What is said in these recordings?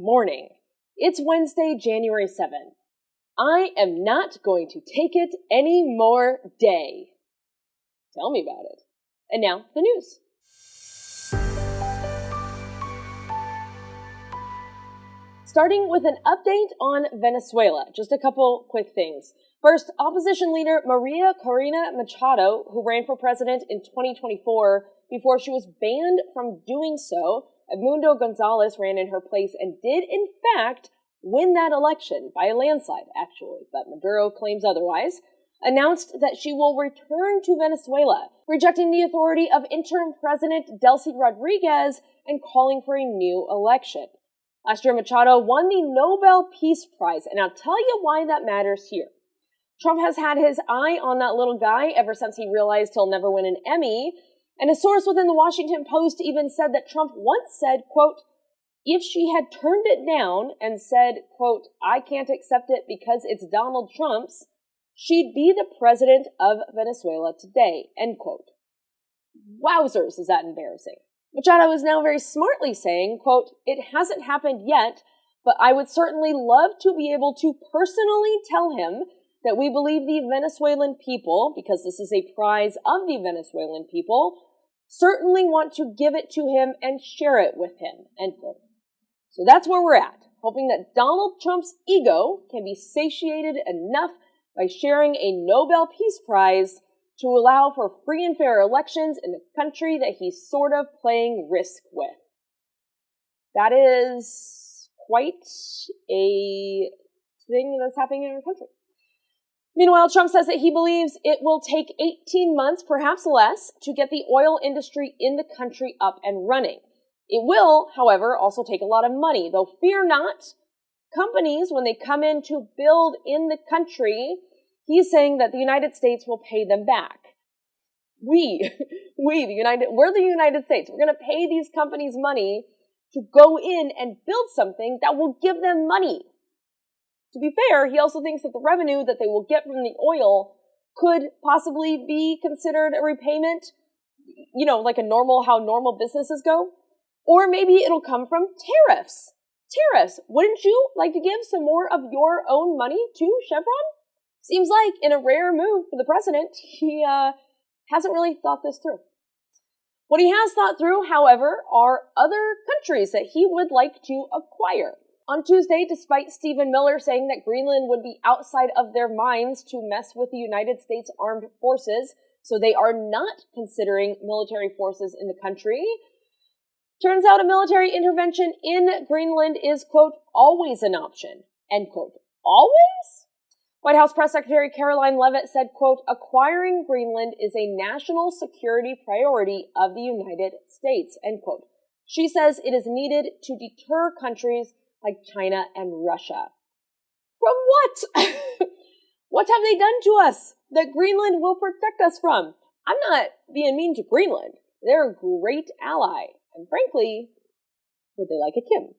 morning. It's Wednesday, January 7th. I am not going to take it any more day. Tell me about it. And now, the news. Starting with an update on Venezuela. Just a couple quick things. First, opposition leader Maria Corina Machado, who ran for president in 2024 before she was banned from doing so, Edmundo Gonzalez ran in her place and did, in fact, win that election by a landslide, actually, but Maduro claims otherwise, announced that she will return to Venezuela, rejecting the authority of interim President Delcy Rodriguez and calling for a new election. Last year, Machado won the Nobel Peace Prize, and I'll tell you why that matters here. Trump has had his eye on that little guy ever since he realized he'll never win an Emmy, and a source within the Washington Post even said that Trump once said, quote, if she had turned it down and said, quote, I can't accept it because it's Donald Trump's, she'd be the president of Venezuela today, end quote. Wowzers, is that embarrassing. Machado is now very smartly saying, quote, it hasn't happened yet, but I would certainly love to be able to personally tell him that we believe the Venezuelan people, because this is a prize of the Venezuelan people, certainly want to give it to him and share it with him, end quote. So that's where we're at, hoping that Donald Trump's ego can be satiated enough by sharing a Nobel Peace Prize to allow for free and fair elections in the country that he's sort of playing risk with. That is quite a thing that's happening in our country. Meanwhile, Trump says that he believes it will take 18 months, perhaps less, to get the oil industry in the country up and running. It will, however, also take a lot of money, though fear not, companies, when they come in to build in the country, he's saying that the United States will pay them back. We're the United States. We're going to pay these companies money to go in and build something that will give them money. To be fair, he also thinks that the revenue that they will get from the oil could possibly be considered a repayment, like how normal businesses go. Or maybe it'll come from tariffs. Tariffs. Wouldn't you like to give some more of your own money to Chevron? Seems like, in a rare move for the president, he hasn't really thought this through. What he has thought through, however, are other countries that he would like to acquire. On Tuesday, despite Stephen Miller saying that Greenland would be outside of their minds to mess with the United States Armed Forces, so they are not considering military forces in the country, turns out a military intervention in Greenland is, quote, always an option, end quote. Always? White House Press Secretary Caroline Leavitt said, quote, acquiring Greenland is a national security priority of the United States, end quote. She says it is needed to deter countries like China and Russia. From what? What have they done to us that Greenland will protect us from? I'm not being mean to Greenland. They're a great ally. And frankly, would they like a Kim?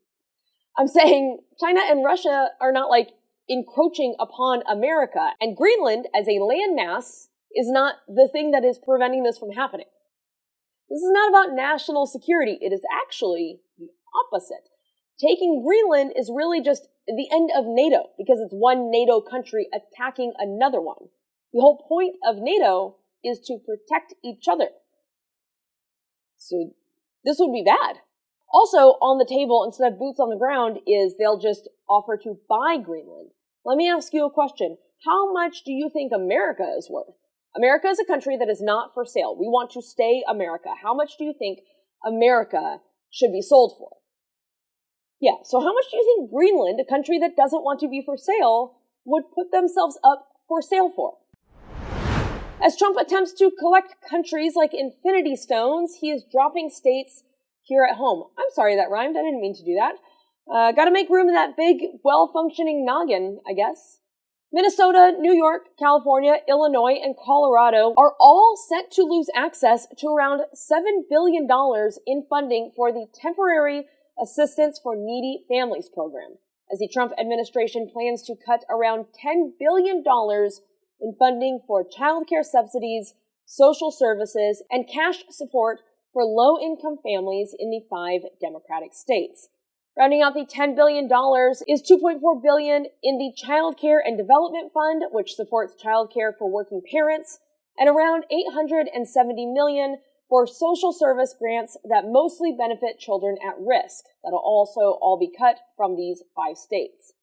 I'm saying China and Russia are not encroaching upon America. And Greenland, as a landmass, is not the thing that is preventing this from happening. This is not about national security. It is actually the opposite. Taking Greenland is really just the end of NATO, because it's one NATO country attacking another one. The whole point of NATO is to protect each other. So this would be bad. Also on the table, instead of boots on the ground, is they'll just offer to buy Greenland. Let me ask you a question. How much do you think America is worth? America is a country that is not for sale. We want to stay America. How much do you think America should be sold for? Yeah, so how much do you think Greenland, a country that doesn't want to be for sale, would put themselves up for sale for? As Trump attempts to collect countries like infinity stones, he is dropping states here at home. I'm sorry that rhymed. I didn't mean to do that. Gotta make room in that big, well-functioning noggin, I guess. Minnesota, New York, California, Illinois, and Colorado are all set to lose access to around $7 billion in funding for the Temporary Assistance for Needy Families program, as the Trump administration plans to cut around $10 billion in funding for child care subsidies, social services, and cash support for low-income families in the 5 Democratic states. Rounding out the $10 billion is $2.4 billion in the Child Care and Development Fund, which supports child care for working parents, and around $870 million for social service grants that mostly benefit children at risk. That'll also all be cut from these 5 states.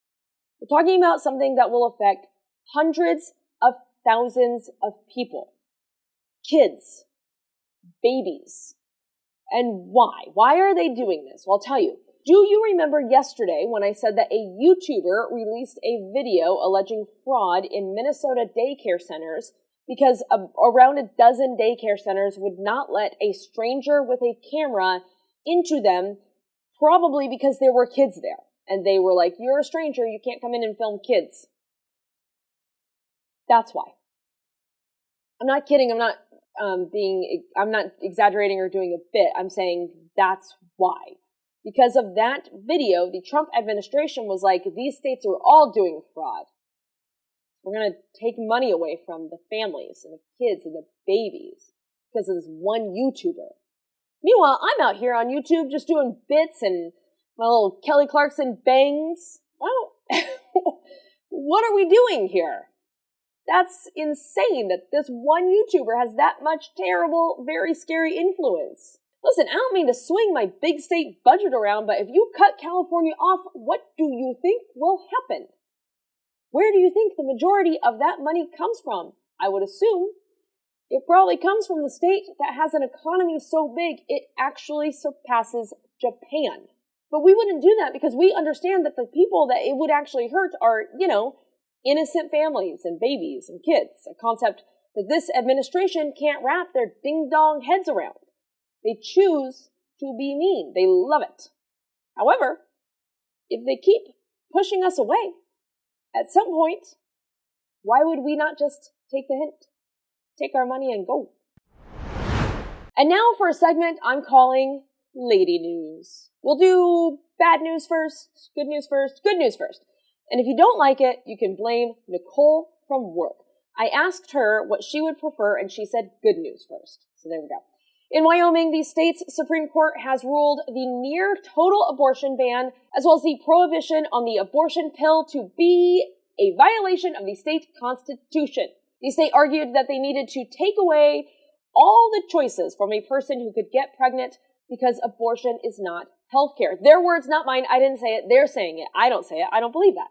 We're talking about something that will affect hundreds of thousands of people. Kids. Babies. And why? Why are they doing this? Well, I'll tell you. Do you remember yesterday when I said that a YouTuber released a video alleging fraud in Minnesota daycare centers because around a dozen daycare centers would not let a stranger with a camera into them, probably because there were kids there. And they were like, you're a stranger, you can't come in and film kids. That's why. I'm not kidding, I'm not exaggerating or doing a bit. I'm saying that's why. Because of that video, the Trump administration was like, these states are all doing fraud. We're going to take money away from the families and the kids and the babies because of this one YouTuber. Meanwhile, I'm out here on YouTube just doing bits and my little Kelly Clarkson bangs. Well, what are we doing here? That's insane that this one YouTuber has that much terrible, very scary influence. Listen, I don't mean to swing my big state budget around, but if you cut California off, what do you think will happen? Where do you think the majority of that money comes from? I would assume it probably comes from the state that has an economy so big it actually surpasses Japan. But we wouldn't do that because we understand that the people that it would actually hurt are, innocent families and babies and kids, a concept that this administration can't wrap their ding-dong heads around. They choose to be mean. They love it. However, if they keep pushing us away, at some point, why would we not just take the hint, take our money and go? And now for a segment I'm calling Lady News. We'll do bad news first, good news first, good news first. And if you don't like it, you can blame Nicole from work. I asked her what she would prefer, and she said good news first. So there we go. In Wyoming, the state's Supreme Court has ruled the near total abortion ban, as well as the prohibition on the abortion pill, to be a violation of the state constitution. The state argued that they needed to take away all the choices from a person who could get pregnant because abortion is not healthcare. Their words, not mine. I didn't say it. They're saying it. I don't say it. I don't believe that.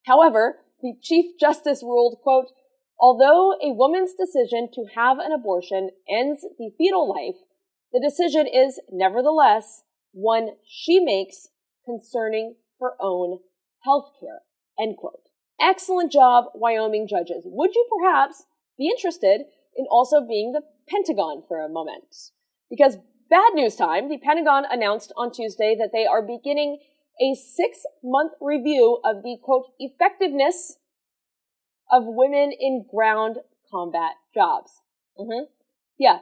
However, the Chief Justice ruled, quote, although a woman's decision to have an abortion ends the fetal life, the decision is, nevertheless, one she makes concerning her own health care, end quote. Excellent job, Wyoming judges. Would you perhaps be interested in also being the Pentagon for a moment? Because bad news time, the Pentagon announced on Tuesday that they are beginning a 6-month review of the, quote, effectiveness of women in ground combat jobs. Yeah.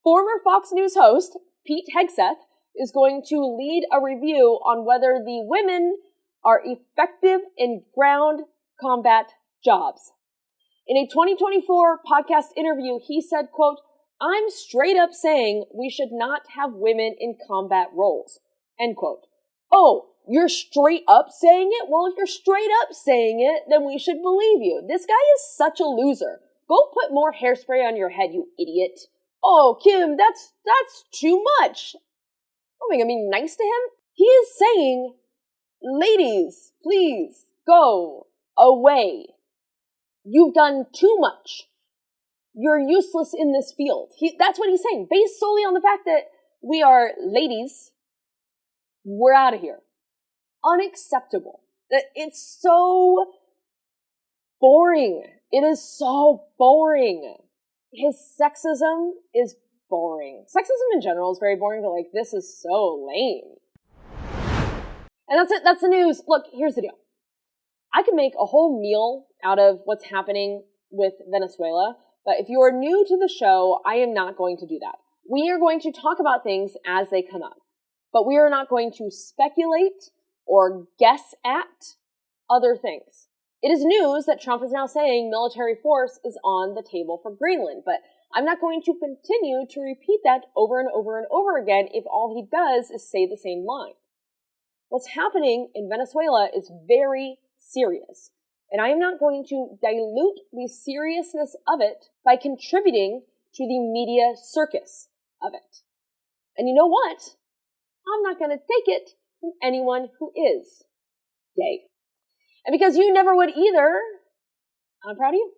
Former Fox News host Pete Hegseth is going to lead a review on whether the women are effective in ground combat jobs. In a 2024 podcast interview, he said, quote, I'm straight up saying we should not have women in combat roles, end quote. Oh, you're straight up saying it? Well, if you're straight up saying it, then we should believe you. This guy is such a loser. Go put more hairspray on your head, you idiot. Oh, Kim, that's too much. Oh, am I being nice to him? He is saying, ladies, please go away. You've done too much. You're useless in this field. That's what he's saying, based solely on the fact that we are ladies. We're out of here. Unacceptable. It's so boring. It is so boring. His sexism is boring. Sexism in general is very boring, but this is so lame. And that's it. That's the news. Look, here's the deal. I could make a whole meal out of what's happening with Venezuela, but if you are new to the show, I am not going to do that. We are going to talk about things as they come up, but we are not going to speculate or guess at other things. It is news that Trump is now saying military force is on the table for Greenland, but I'm not going to continue to repeat that over and over and over again if all he does is say the same line. What's happening in Venezuela is very serious, and I am not going to dilute the seriousness of it by contributing to the media circus of it. And you know what? I'm not going to take it from anyone who is gay. And because you never would either, I'm proud of you.